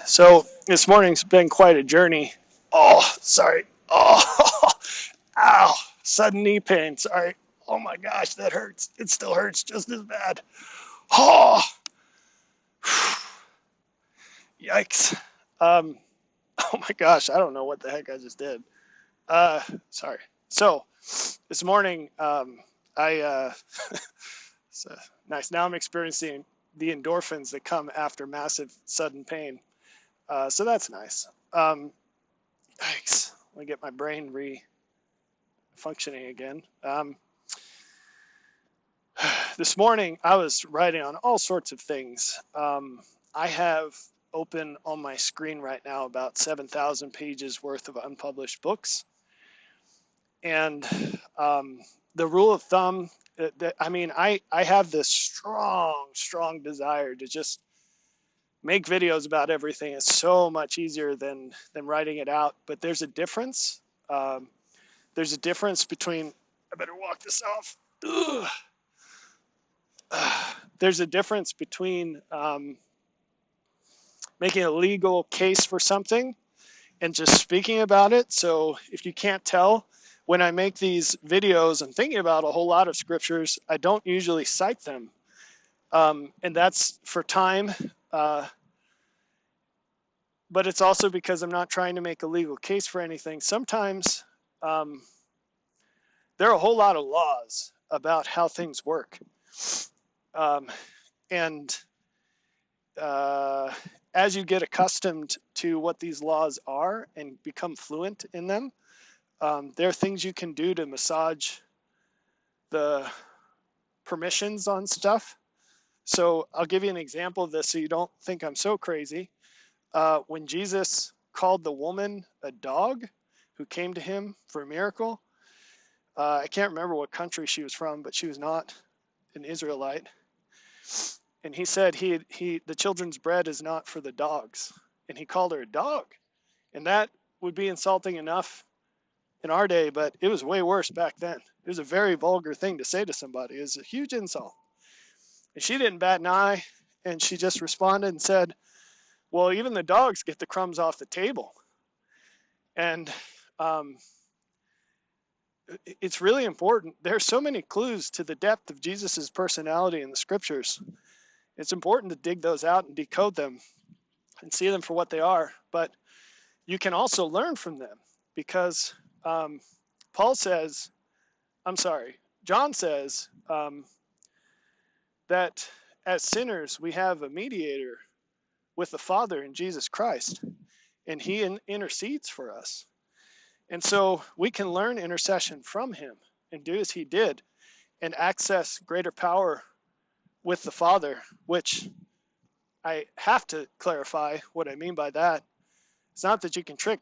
So this morning's been quite a journey. Oh, sorry. Oh, ow. Sudden knee pain. Sorry. Oh my gosh, that hurts. It still hurts just as bad. Oh, yikes. Um, oh my gosh, I don't know what the heck I just did. Sorry. So this morning, I, so nice. Now I'm experiencing the endorphins that come after massive sudden pain. So that's nice. Yikes. Let me get my brain functioning again. This morning, I was writing on all sorts of things. I have open on my screen right now about 7,000 pages worth of unpublished books. And the rule of thumb, I have this strong desire to just make videos about everything. It's so much easier than writing it out. But there's a difference. Um, there's a difference between, I better walk this off. Ugh. There's a difference between making a legal case for something and just speaking about it. So if you can't tell, when I make these videos, I'm thinking about a whole lot of scriptures. I don't usually cite them. And that's for time. But it's also because I'm not trying to make a legal case for anything. Sometimes there are a whole lot of laws about how things work. And as you get accustomed to what these laws are and become fluent in them, there are things you can do to massage the permissions on stuff. So I'll give you an example of this so you don't think I'm so crazy. When Jesus called the woman a dog who came to him for a miracle, I can't remember what country she was from, but she was not an Israelite. And he said the children's bread is not for the dogs. And he called her a dog. And that would be insulting enough in our day, but it was way worse back then. It was a very vulgar thing to say to somebody. It was a huge insult. And she didn't bat an eye, and she just responded and said, well, even the dogs get the crumbs off the table. And it's really important. There's so many clues to the depth of Jesus's personality in the scriptures. It's important to dig those out and decode them and see them for what they are. But you can also learn from them because John says that as sinners, we have a mediator with the Father in Jesus Christ, and he intercedes for us. And so we can learn intercession from him and do as he did and access greater power with the Father, which I have to clarify what I mean by that. It's not that you can trick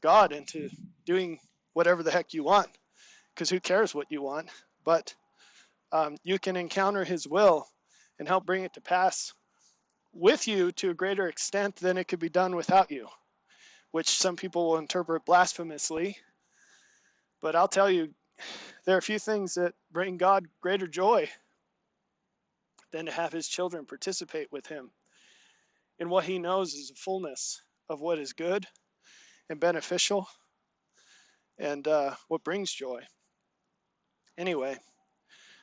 God into doing whatever the heck you want, because who cares what you want, but you can encounter his will and help bring it to pass with you to a greater extent than it could be done without you, which some people will interpret blasphemously. But I'll tell you, there are a few things that bring God greater joy than to have his children participate with him in what he knows is the fullness of what is good and beneficial and what brings joy. Anyway,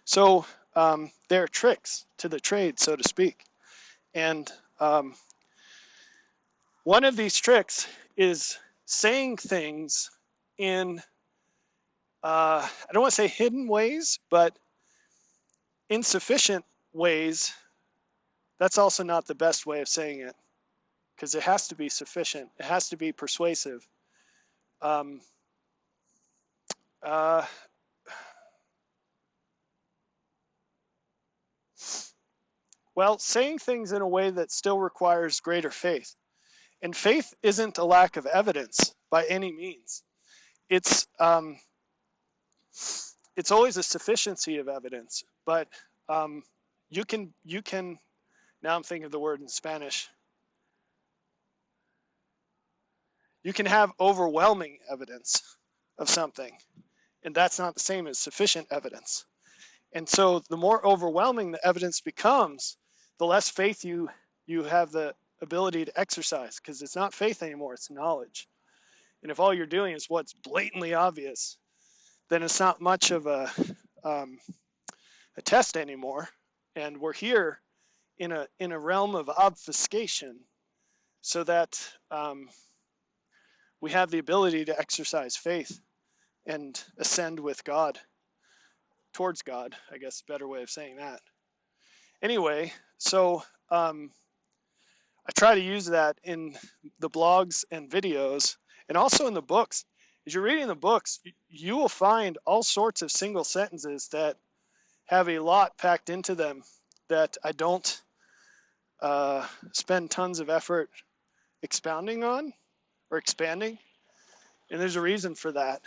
so there are tricks to the trade, so to speak. And one of these tricks is saying things in, I don't want to say hidden ways, but insufficient ways. That's also not the best way of saying it, because it has to be sufficient. It has to be persuasive. Uh, well, saying things in a way that still requires greater faith. And faith isn't a lack of evidence by any means. It's always a sufficiency of evidence, but you can now I'm thinking of the word in Spanish. You can have overwhelming evidence of something, and that's not the same as sufficient evidence. And so the more overwhelming the evidence becomes, the less faith you have the ability to exercise, because it's not faith anymore, it's knowledge. And if all you're doing is what's blatantly obvious, then it's not much of a test anymore. And we're here in a realm of obfuscation, so that we have the ability to exercise faith and ascend with God, towards God, I guess, a better way of saying that. Anyway, so I try to use that in the blogs and videos, and also in the books. As you're reading the books, you will find all sorts of single sentences that have a lot packed into them that I don't spend tons of effort expounding on or expanding. And there's a reason for that.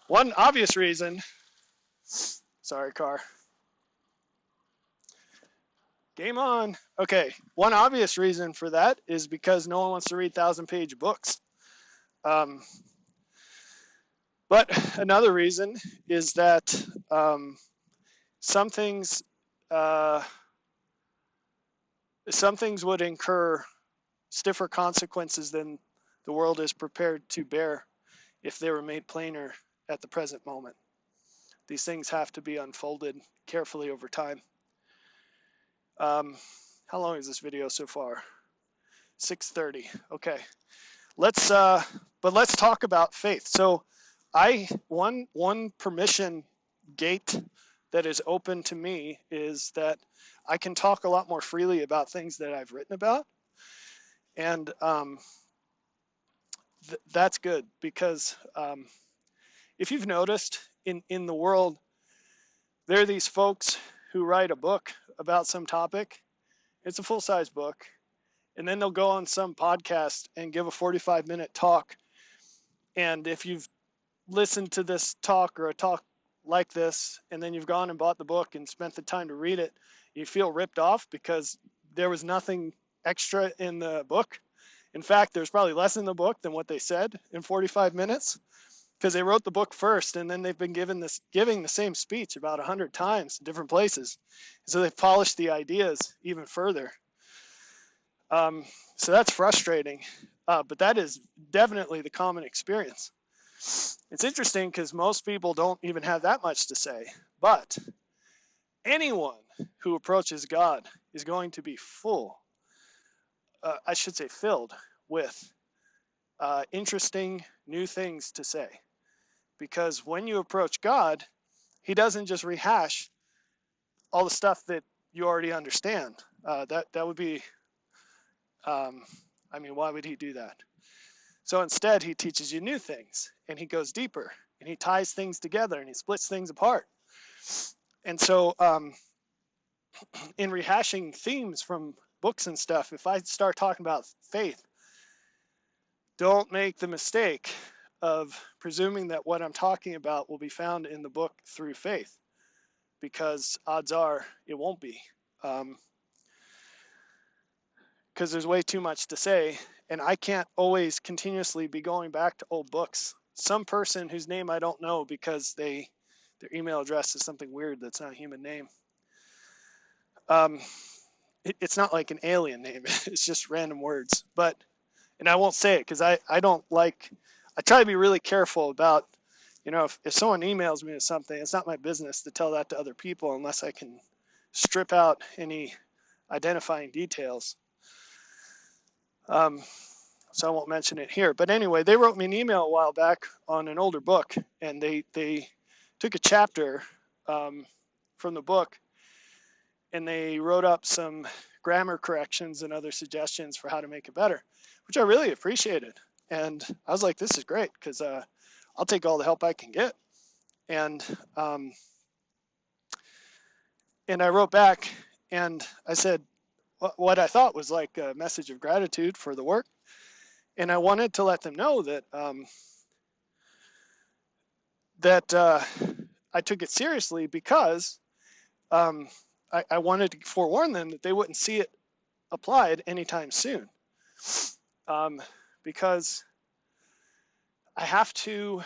One obvious reason, sorry, car. Game on. Okay, one obvious reason for that is because no one wants to read 1,000-page books. But another reason is that some things would incur stiffer consequences than the world is prepared to bear if they were made plainer at the present moment. These things have to be unfolded carefully over time. How long is this video so far? 6:30. Okay. Let's talk about faith. So one permission gate that is open to me is that I can talk a lot more freely about things that I've written about. And that's good, because if you've noticed in the world, there are these folks who write a book about some topic. It's a full-size book. And then they'll go on some podcast and give a 45-minute talk. And if you've listened to this talk or a talk like this, and then you've gone and bought the book and spent the time to read it, you feel ripped off because there was nothing extra in the book. In fact, there's probably less in the book than what they said in 45 minutes, because they wrote the book first, and then they've been giving the same speech about 100 times in different places. So they've polished the ideas even further. So that's frustrating, but that is definitely the common experience. It's interesting because most people don't even have that much to say, but anyone who approaches God is going to be filled with interesting new things to say. Because when you approach God, he doesn't just rehash all the stuff that you already understand. That would be, why would he do that? So instead, he teaches you new things, and he goes deeper, and he ties things together, and he splits things apart. And so in rehashing themes from books and stuff, if I start talking about faith, don't make the mistake of presuming that what I'm talking about will be found in the book through faith, because odds are it won't be. Because there's way too much to say, and I can't always continuously be going back to old books. Some person whose name I don't know because their email address is something weird that's not a human name. It's not like an alien name. It's just random words. And I won't say it because I try to be really careful about, if someone emails me with something, it's not my business to tell that to other people unless I can strip out any identifying details. So I won't mention it here. But anyway, they wrote me an email a while back on an older book, and they took a chapter from the book, and they wrote up some grammar corrections and other suggestions for how to make it better, which I really appreciated. And I was like, this is great, because I'll take all the help I can get. And I wrote back, and I said what I thought was like a message of gratitude for the work. And I wanted to let them know that I took it seriously, because I wanted to forewarn them that they wouldn't see it applied anytime soon, because I have to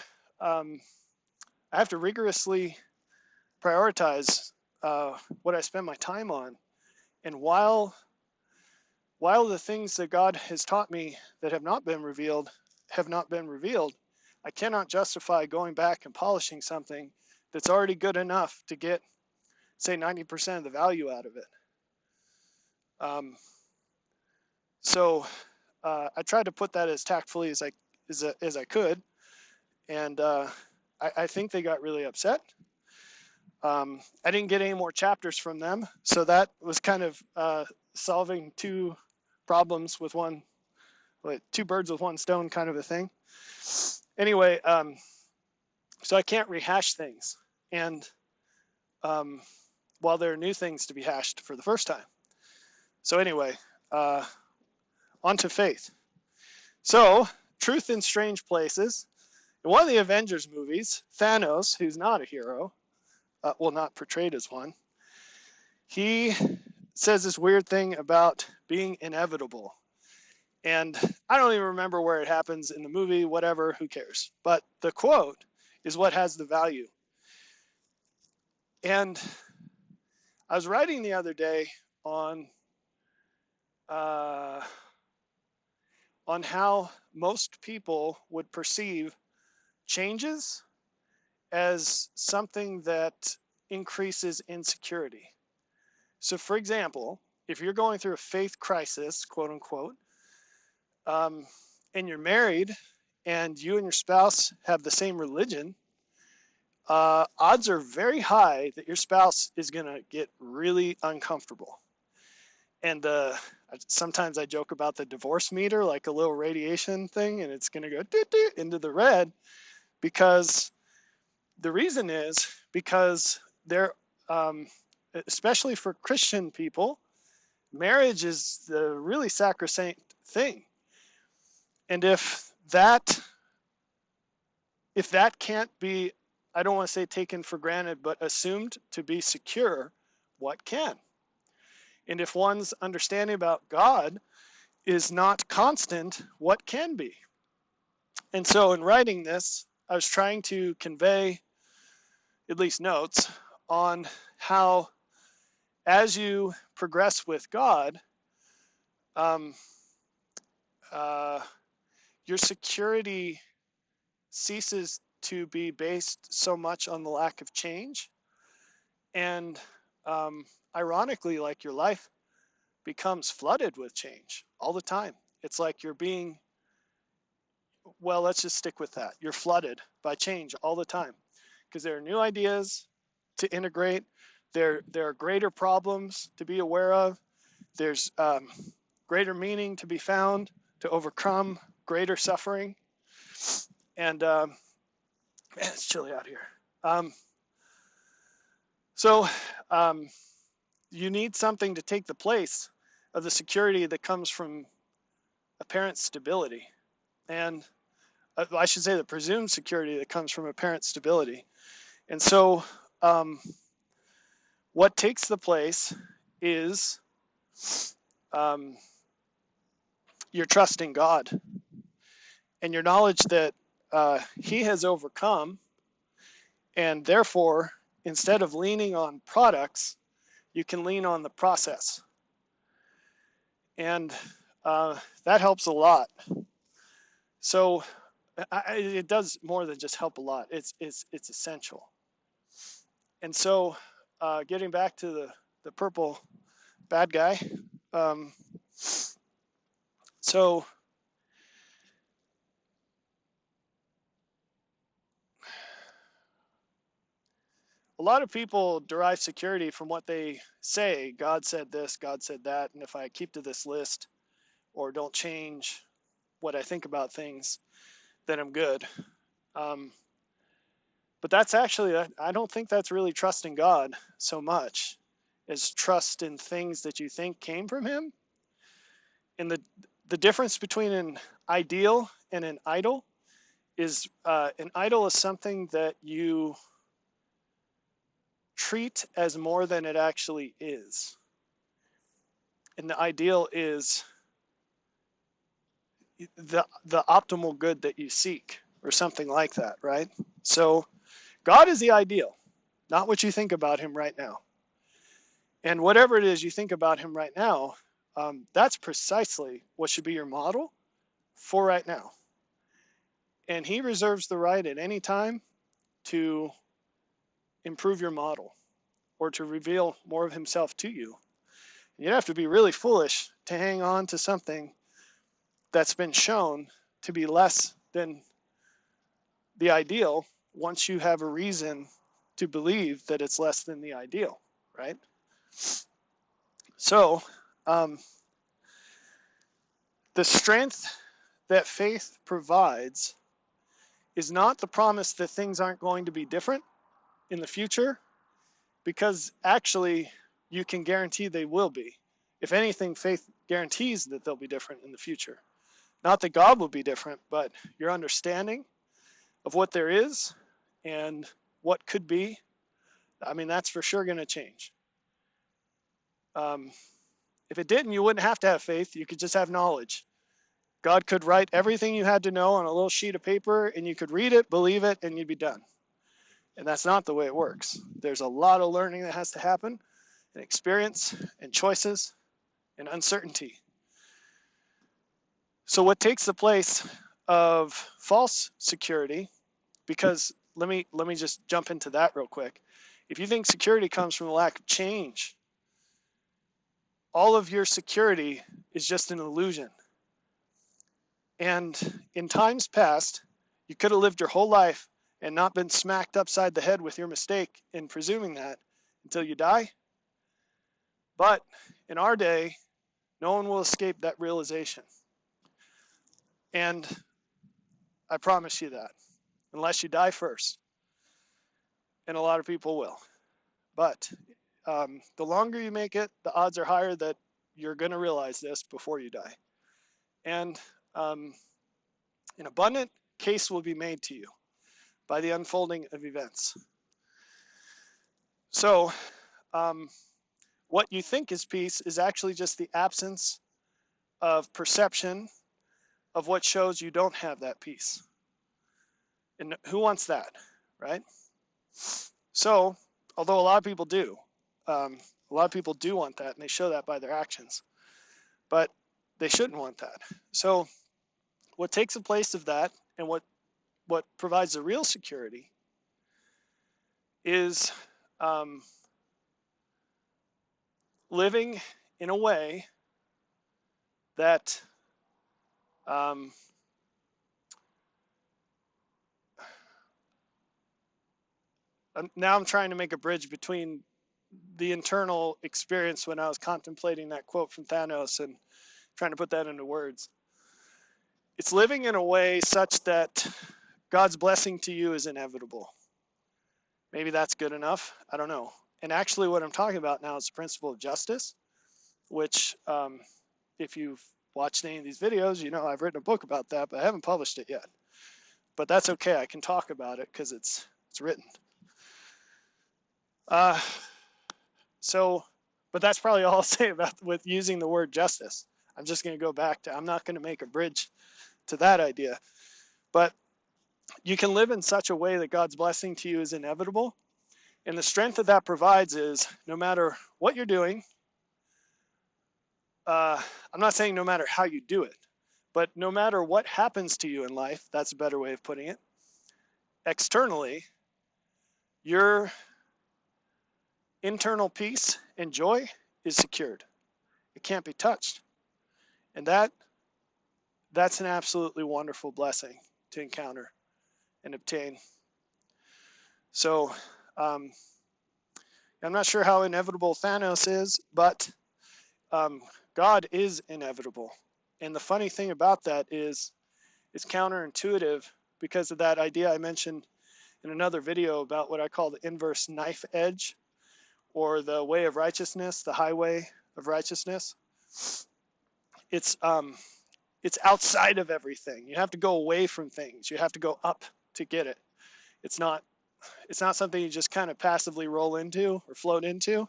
rigorously prioritize what I spend my time on. And while while the things that God has taught me that have not been revealed, I cannot justify going back and polishing something that's already good enough to get, say, 90% of the value out of it. So I tried to put that as tactfully as I could, and I think they got really upset. I didn't get any more chapters from them, so that was kind of solving two problems with two birds with one stone kind of a thing. Anyway, so I can't rehash things, and while there are new things to be hashed for the first time. So anyway, on to faith. So, truth in strange places. In one of the Avengers movies, Thanos, who's not a hero, not portrayed as one, he says this weird thing about being inevitable. And I don't even remember where it happens in the movie, whatever, who cares. But the quote is what has the value. And I was writing the other day on how most people would perceive changes as something that increases insecurity. So, for example, if you're going through a faith crisis, quote unquote, and you're married and you and your spouse have the same religion, odds are very high that your spouse is going to get really uncomfortable. And sometimes I joke about the divorce meter, like a little radiation thing, and it's going to go into the red, because the reason is because they're, especially for Christian people, marriage is the really sacrosanct thing. And if that can't be, I don't want to say taken for granted, but assumed to be secure, what can? And if one's understanding about God is not constant, what can be? And so in writing this, I was trying to convey at least notes on how, as you progress with God, your security ceases to be based so much on the lack of change. And ironically, like, your life becomes flooded with change all the time. It's like you're being, well, let's just stick with that. You're flooded by change all the time because there are new ideas to integrate. There are greater problems to be aware of. There's greater meaning to be found to overcome greater suffering. And man, it's chilly out here. So you need something to take the place of the security that comes from apparent stability. And I should say the presumed security that comes from apparent stability. And so what takes the place is your trust in God and your knowledge that He has overcome, and therefore, instead of leaning on products, you can lean on the process. And that helps a lot. So it does more than just help a lot. It's essential. And so getting back to the purple bad guy. So a lot of people derive security from what they say. God said this, God said that, and if I keep to this list or don't change what I think about things, then I'm good. But that's actually, I don't think that's really trusting God so much as trust in things that you think came from Him. And the difference between an ideal and an idol is an idol is something that you treat as more than it actually is. And the ideal is the optimal good that you seek, or something like that, right? So God is the ideal, not what you think about Him right now. And whatever it is you think about Him right now, That's precisely what should be your model for right now. And he reserves the right at any time to improve your model or to reveal more of himself to you. You'd have to be really foolish to hang on to something that's been shown to be less than the ideal once you have a reason to believe that it's less than the ideal, right? So, the strength that faith provides is not the promise that things aren't going to be different in the future, because actually you can guarantee they will be. If anything, faith guarantees that they'll be different in the future. Not that God will be different, but your understanding of what there is and what could be, I mean, that's for sure going to change. If it didn't, you wouldn't have to have faith. You could just have knowledge. God could write everything you had to know on a little sheet of paper, and you could read it, believe it, and you'd be done. And that's not the way it works. There's a lot of learning that has to happen, and experience, and choices, and uncertainty. So what takes the place of false security, because let me just jump into that real quick. If you think security comes from a lack of change, all of your security is just an illusion. And in times past, you could have lived your whole life and not been smacked upside the head with your mistake in presuming that until you die. But in our day, no one will escape that realization. And I promise you that, unless you die first. And a lot of people will. But the longer you make it, the odds are higher that you're going to realize this before you die. And an abundant case will be made to you by the unfolding of events. So what you think is peace is actually just the absence of perception of what shows you don't have that peace. And who wants that, right? So, although a lot of people do, a lot of people do want that, and they show that by their actions. But they shouldn't want that. So, what takes the place of that, and what provides the real security, is living in a way that now I'm trying to make a bridge between the internal experience when I was contemplating that quote from Thanos and trying to put that into words. It's living in a way such that God's blessing to you is inevitable. Maybe that's good enough. I don't know. And actually what I'm talking about now is the principle of justice, which if you've watched any of these videos, you know I've written a book about that, but I haven't published it yet. But that's okay. I can talk about it because it's written. But that's probably all I'll say about with using the word justice. I'm just going to go back to, I'm not going to make a bridge to that idea. But you can live in such a way that God's blessing to you is inevitable. And the strength that that provides is no matter what you're doing, I'm not saying no matter how you do it, but no matter what happens to you in life, that's a better way of putting it, externally, your internal peace and joy is secured. It can't be touched. And that's an absolutely wonderful blessing to encounter and obtain. So I'm not sure how inevitable Thanos is, but God is inevitable. And the funny thing about that is it's counterintuitive because of that idea I mentioned in another video about what I call the inverse knife edge, or the way of righteousness, the highway of righteousness. It's outside of everything. You have to go away from things. You have to go up to get it. It's not something you just kind of passively roll into or float into,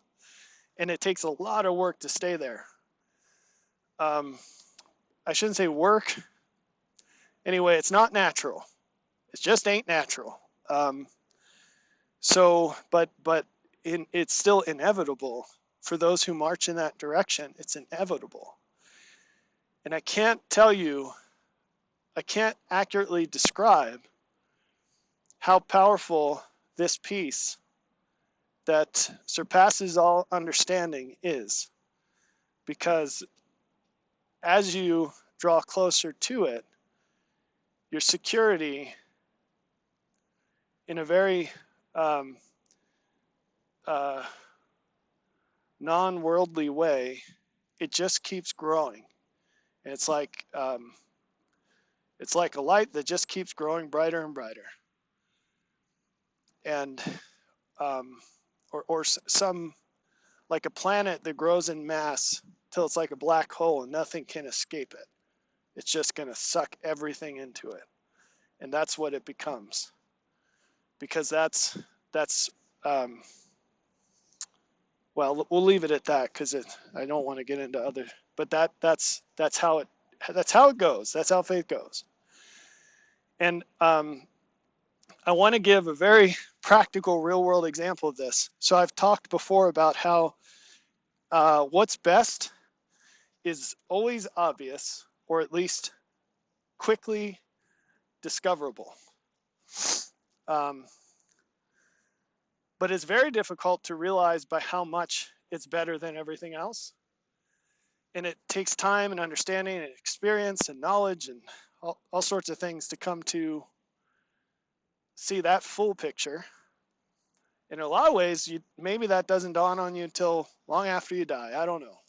and it takes a lot of work to stay there. I shouldn't say work. Anyway, it's not natural. It just ain't natural. But it's still inevitable for those who march in that direction. It's inevitable. And I can't accurately describe how powerful this peace that surpasses all understanding is. Because as you draw closer to it, your security in a very non-worldly way, it just keeps growing. And it's like a light that just keeps growing brighter and brighter. And or some, like a planet that grows in mass till it's like a black hole and nothing can escape it. It's just going to suck everything into it. And that's what it becomes. Because that's well, we'll leave it at that because I don't want to get into other, but that's how it goes. That's how faith goes. And I want to give a very practical, real world example of this. So I've talked before about how what's best is always obvious, or at least quickly discoverable. But it's very difficult to realize by how much it's better than everything else. And it takes time and understanding and experience and knowledge and all sorts of things to come to see that full picture. In a lot of ways, maybe that doesn't dawn on you until long after you die. I don't know.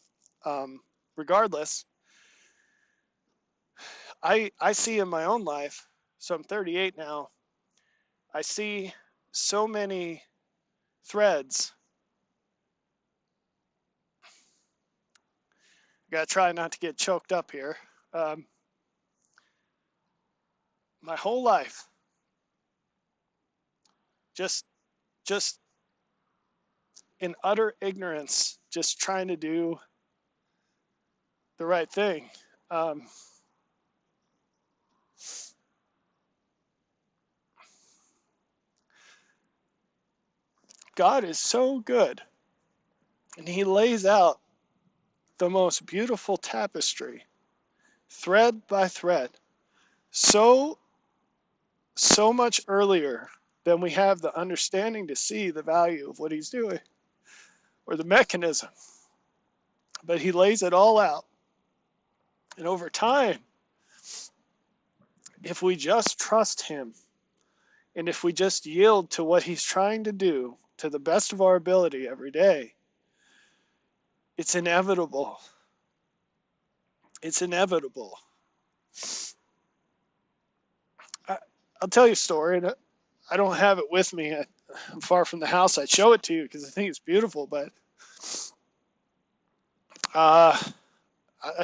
Regardless, I see in my own life, so I'm 38 now, I see so many threads. Gotta try not to get choked up here. My whole life, just in utter ignorance, just trying to do the right thing. God is so good, and He lays out the most beautiful tapestry, thread by thread, so much earlier than we have the understanding to see the value of what He's doing, or the mechanism. But He lays it all out. And over time, if we just trust Him, and if we just yield to what He's trying to do to the best of our ability every day, it's inevitable. It's inevitable. I'll tell you a story. I don't have it with me. I'm far from the house. I'd show it to you because I think it's beautiful, but I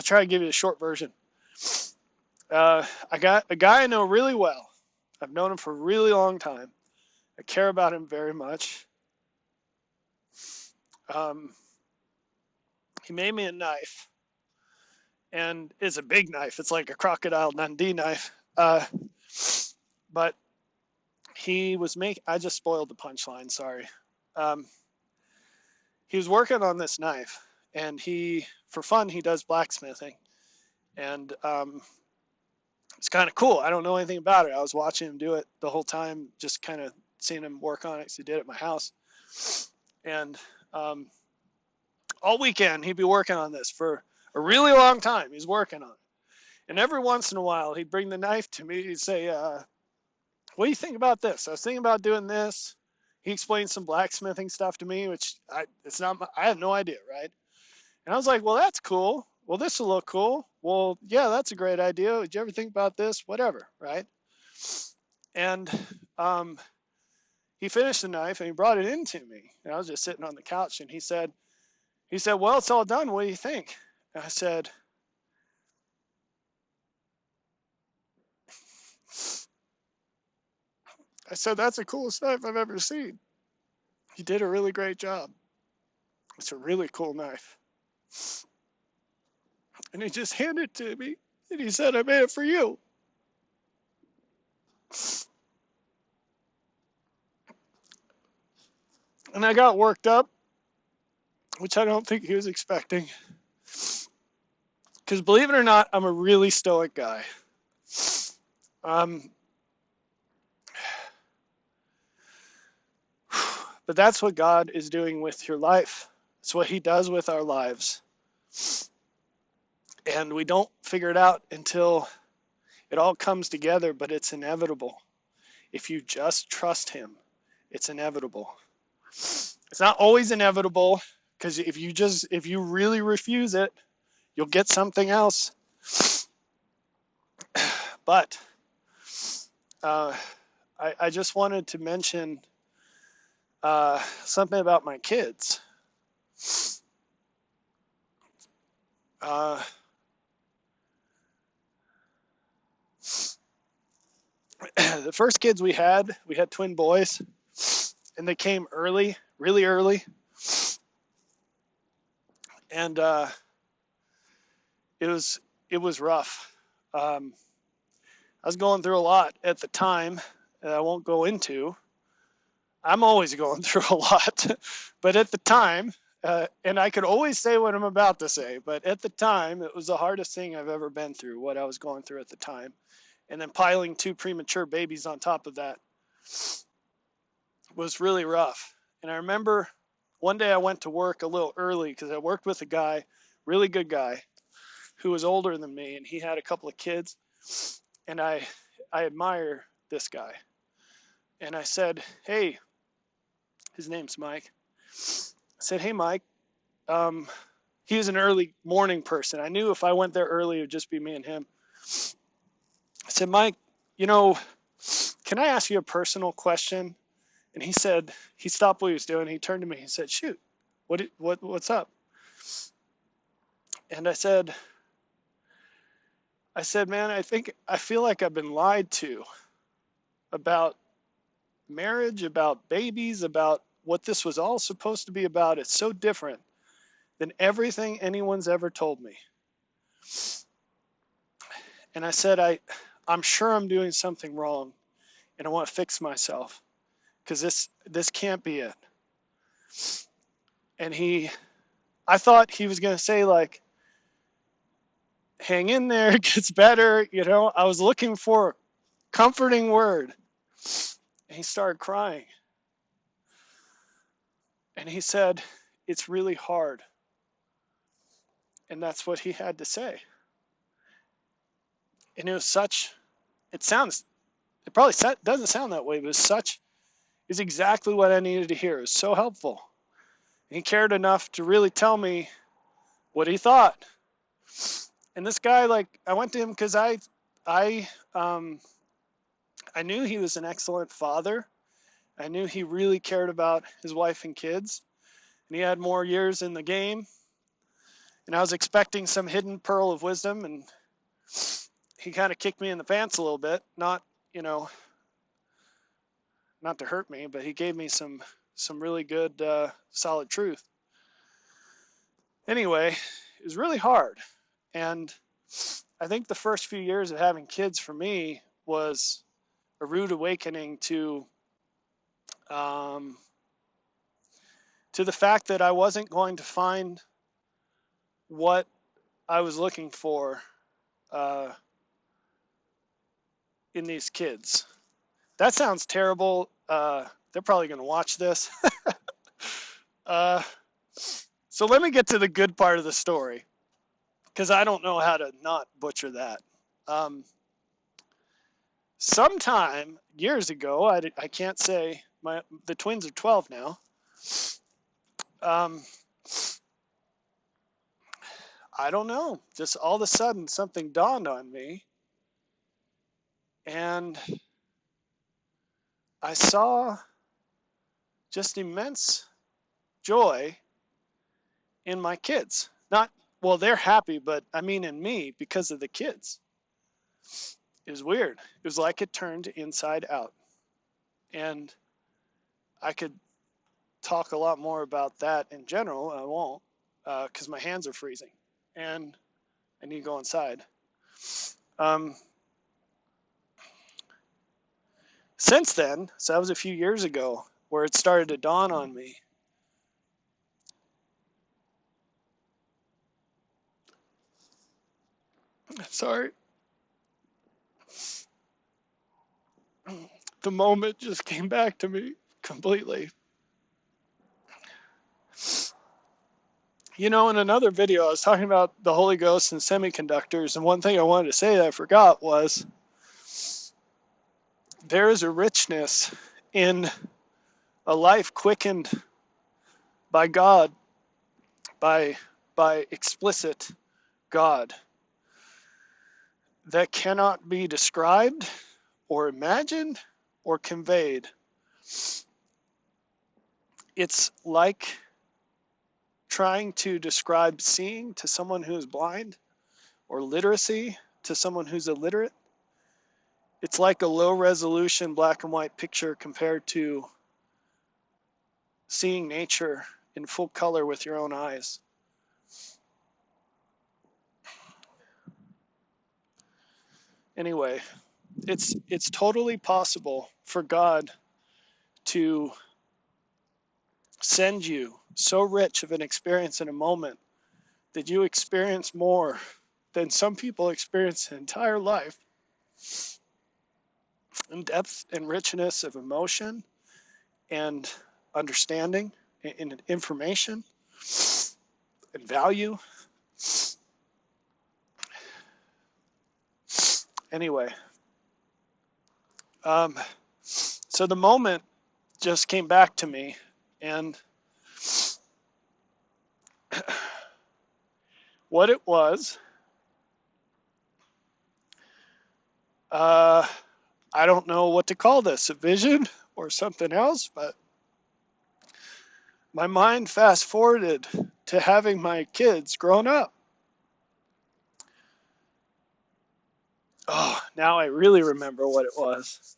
try to give you a short version. I got a guy I know really well. I've known him for a really long time. I care about him very much. He made me a knife, and it's a big knife. It's like a Crocodile Dundee knife. But he was I just spoiled the punchline, sorry. He was working on this knife, and for fun, he does blacksmithing. And it's kind of cool. I don't know anything about it. I was watching him do it the whole time, just kind of seeing him work on it because he did it at my house. And all weekend, he'd be working on this for a really long time. He's working on it. And every once in a while, he'd bring the knife to me. He'd say, what do you think about this? I was thinking about doing this. He explained some blacksmithing stuff to me, which I have no idea, right? And I was like, well, that's cool. Well, this will look cool. Well, yeah, that's a great idea. Did you ever think about this? Whatever, right? And he finished the knife and he brought it in to me. And I was just sitting on the couch, and he said, well, it's all done. What do you think? And I said, that's the coolest knife I've ever seen. You did a really great job. It's a really cool knife. And he just handed it to me, and he said, I made it for you. And I got worked up, which I don't think he was expecting. Because believe it or not, I'm a really stoic guy. But that's what God is doing with your life. It's what he does with our lives. And we don't figure it out until it all comes together, but it's inevitable. If you just trust him, it's inevitable. It's not always inevitable, because if you really refuse it, you'll get something else. But I just wanted to mention something about my kids. The first kids we had twin boys, and they came early, really early. And it was rough. I was going through a lot at the time that I won't go into. I'm always going through a lot, but at the time, and I could always say what I'm about to say, but at the time, it was the hardest thing I've ever been through, what I was going through at the time. And then piling 2 premature babies on top of that was really rough. And I remember one day I went to work a little early because I worked with a guy, really good guy, who was older than me, and he had a couple of kids. And I admire this guy. And I said, hey, his name's Mike. I said, hey, Mike. He was an early morning person. I knew if I went there early, it would just be me and him. I said, Mike, can I ask you a personal question? And he said, he stopped what he was doing. He turned to me. He said, shoot, what's up? And I said, man, I feel like I've been lied to about marriage, about babies, about what this was all supposed to be about. It's so different than everything anyone's ever told me. And I said, I'm sure I'm doing something wrong, and I want to fix myself, because this can't be it. And I thought he was going to say, like, hang in there, it gets better. I was looking for a comforting word. And he started crying. And he said, it's really hard. And that's what he had to say. And it was it probably doesn't sound that way, but it's exactly what I needed to hear. It was so helpful. And he cared enough to really tell me what he thought. And this guy, like, I went to him because I knew he was an excellent father. I knew he really cared about his wife and kids. And he had more years in the game. And I was expecting some hidden pearl of wisdom, and he kind of kicked me in the pants a little bit. Not to hurt me, but he gave me some really good, solid truth. Anyway, it was really hard. And I think the first few years of having kids for me was a rude awakening to the fact that I wasn't going to find what I was looking for in these kids. That sounds terrible. They're probably going to watch this. So let me get to the good part of the story, because I don't know how to not butcher that. Sometime years ago, I can't say, the twins are 12 now. I don't know. Just all of a sudden, something dawned on me, and I saw just immense joy in my kids. Well, they're happy, but I mean in me, because of the kids. It was weird. It was like it turned inside out. And I could talk a lot more about that in general. I won't, because my hands are freezing and I need to go inside. Since then, so that was a few years ago, where it started to dawn on me. Sorry. The moment just came back to me completely. You know, in another video, I was talking about the Holy Ghost and semiconductors, and one thing I wanted to say that I forgot was there is a richness in a life quickened by God, by explicit God, that cannot be described or imagined or conveyed. It's like trying to describe seeing to someone who is blind, or literacy to someone who's illiterate. It's like a low resolution black and white picture compared to seeing nature in full color with your own eyes. Anyway, it's totally possible for God to send you so rich of an experience in a moment that you experience more than some people experience an entire life in depth and richness of emotion and understanding and information and value. Anyway, so the moment just came back to me, and what it was, I don't know what to call this, a vision or something else, but my mind fast forwarded to having my kids grown up. Oh, now I really remember what it was.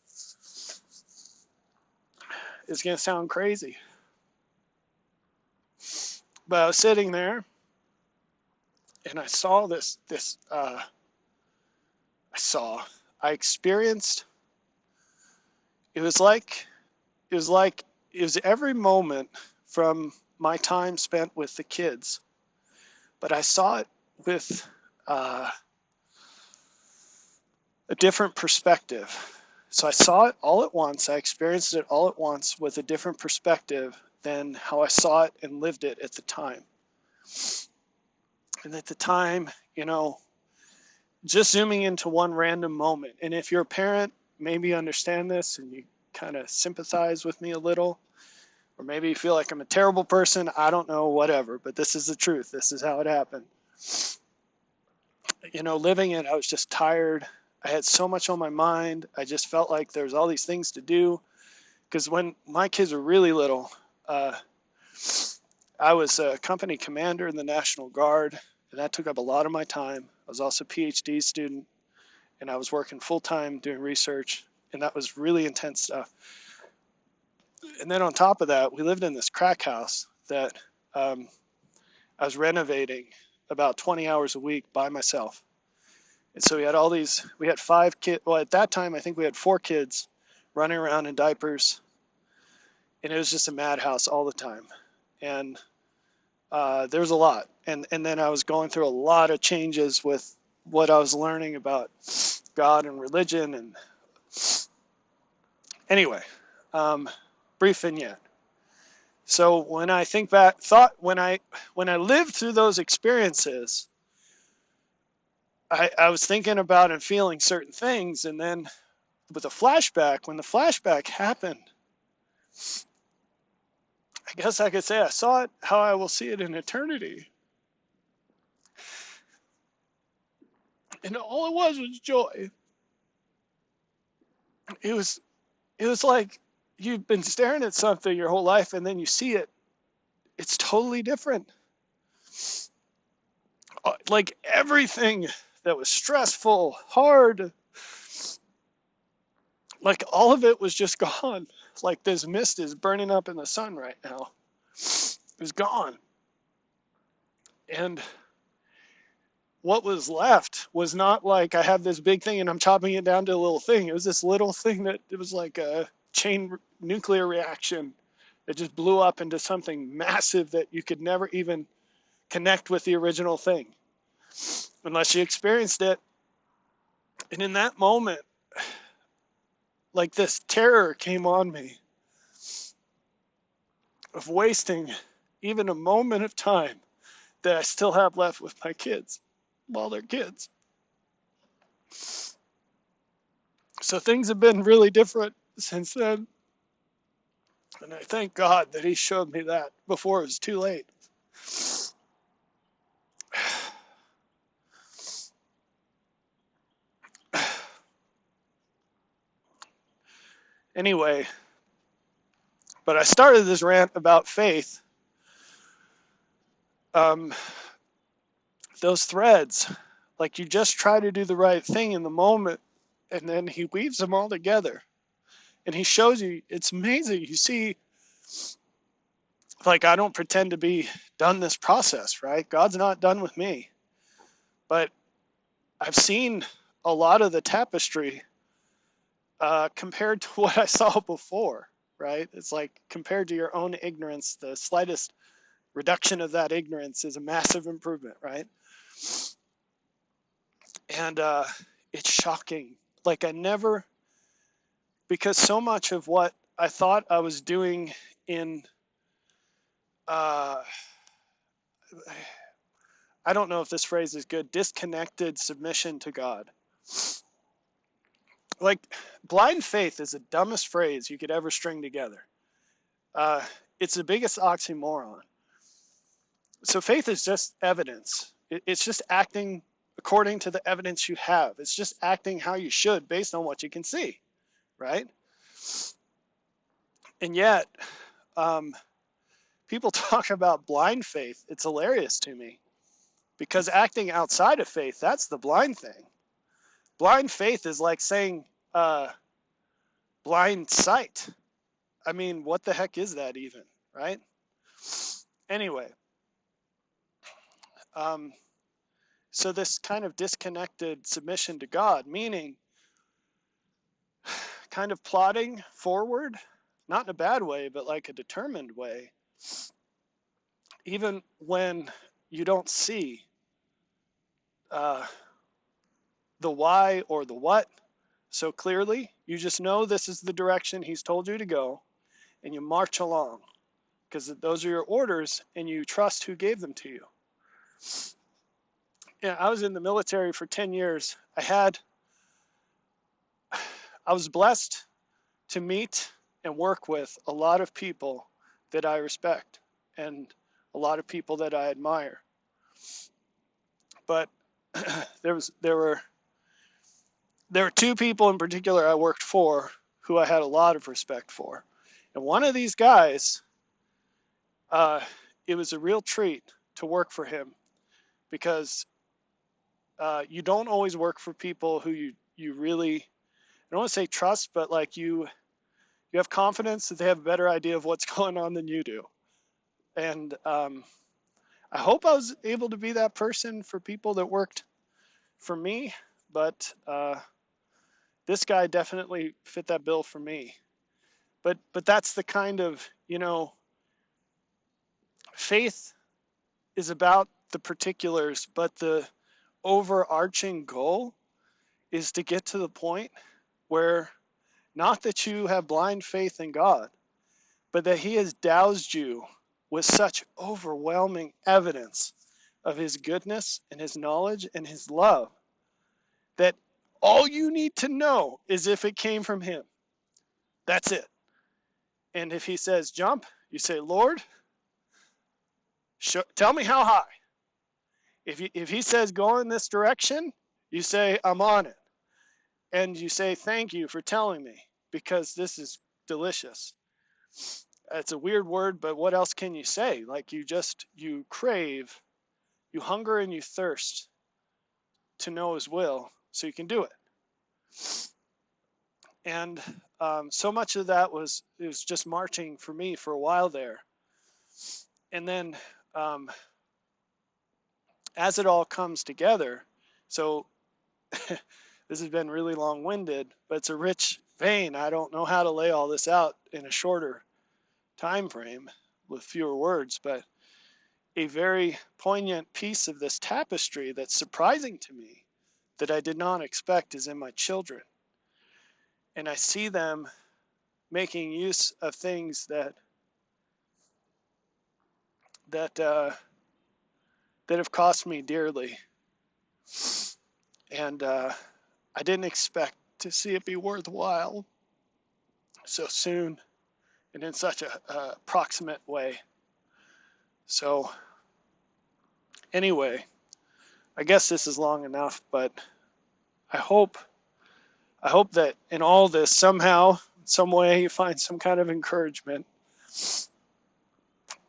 It's going to sound crazy. But I was sitting there and I saw I experienced, it was like, it was like, it was every moment from my time spent with the kids, but I saw it with a different perspective. So I saw it all at once. I experienced it all at once with a different perspective than how I saw it and lived it at the time. And at the time, you know, just zooming into one random moment. And if you're a parent, maybe you understand this and you kind of sympathize with me a little. Or maybe you feel like I'm a terrible person. I don't know, whatever. But this is the truth. This is how it happened. You know, living it, I was just tired. I had so much on my mind. I just felt like there was all these things to do. Because when my kids were really little, I was a company commander in the National Guard, and that took up a lot of my time. I was also a PhD student, and I was working full-time doing research, and that was really intense stuff. And then on top of that, we lived in this crack house that I was renovating about 20 hours a week by myself. And so we had 5 kids. Well, at that time, I think we had 4 kids running around in diapers, and it was just a madhouse all the time. And there was a lot. And then I was going through a lot of changes with what I was learning about God and religion. And anyway, brief vignette. So when I think back, when I lived through those experiences, I was thinking about and feeling certain things, and then with a flashback, when the flashback happened, I guess I could say I saw it how I will see it in eternity. And all it was joy. It was like you've been staring at something your whole life, and then you see it. It's totally different. Like everything that was stressful, hard, like all of it was just gone. Like this mist is burning up in the sun right now. It was gone. And what was left was not like I have this big thing and I'm chopping it down to a little thing. It was this little thing that it was like a chain nuclear reaction that just blew up into something massive that you could never even connect with the original thing. unless you experienced it. And in that moment, like this terror came on me of wasting even a moment of time that I still have left with my kids while they're kids. So things have been really different since then. And I thank God that he showed me that before it was too late. Anyway, but I started this rant about faith. Those threads, like you just try to do the right thing in the moment, and then he weaves them all together. And he shows you, it's amazing. You see, like I don't pretend to be done this process, right? God's not done with me. But I've seen a lot of the tapestry compared to what I saw before, right? It's like compared to your own ignorance, the slightest reduction of that ignorance is a massive improvement, right? And it's shocking. Like I never, because so much of what I thought I was doing in, I don't know if this phrase is good, disconnected submission to God. Like blind faith is the dumbest phrase you could ever string together. It's the biggest oxymoron. So faith is just evidence. It's just acting according to the evidence you have. It's just acting how you should based on what you can see, right? And yet, people talk about blind faith. It's hilarious to me because acting outside of faith, that's the blind thing. Blind faith is like saying blind sight. I mean, what the heck is that even, right? Anyway, so this kind of disconnected submission to God, meaning kind of plodding forward, not in a bad way, but like a determined way, even when you don't see the why or the what so clearly. You just know this is the direction he's told you to go, and you march along because those are your orders, and you trust who gave them to you. Yeah, I was in the military for 10 years. I was blessed to meet and work with a lot of people that I respect and a lot of people that I admire. But there were two people in particular I worked for who I had a lot of respect for. And one of these guys, it was a real treat to work for him because you don't always work for people who you really, I don't want to say trust, but like you have confidence that they have a better idea of what's going on than you do. And I hope I was able to be that person for people that worked for me, but this guy definitely fit that bill for me. But that's the kind of, faith is about the particulars, but the overarching goal is to get to the point where not that you have blind faith in God, but that he has doused you with such overwhelming evidence of his goodness and his knowledge and his love that all you need to know is if it came from him. That's it. And if he says jump, you say, Lord, tell me how high. If he says go in this direction, you say, I'm on it. And you say, thank you for telling me because this is delicious. It's a weird word, but what else can you say? Like you crave, you hunger and you thirst to know his will so you can do it. And so much of that was just marching for me for a while there. And then as it all comes together, so this has been really long-winded, but it's a rich vein. I don't know how to lay all this out in a shorter time frame with fewer words, but a very poignant piece of this tapestry that's surprising to me that I did not expect is in my children. And I see them making use of things that have cost me dearly, and I didn't expect to see it be worthwhile so soon and in such a proximate way. So anyway, I guess this is long enough, but I hope that in all this, somehow, some way, you find some kind of encouragement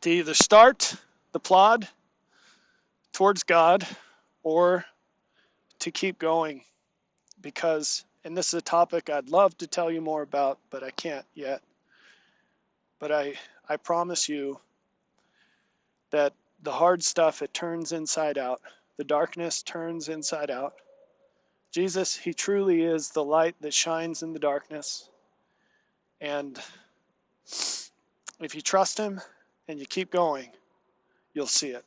to either start the plod towards God or to keep going. Because, and this is a topic I'd love to tell you more about, but I can't yet. But I promise you that the hard stuff, it turns inside out. The darkness turns inside out. Jesus, he truly is the light that shines in the darkness. And if you trust him and you keep going, you'll see it.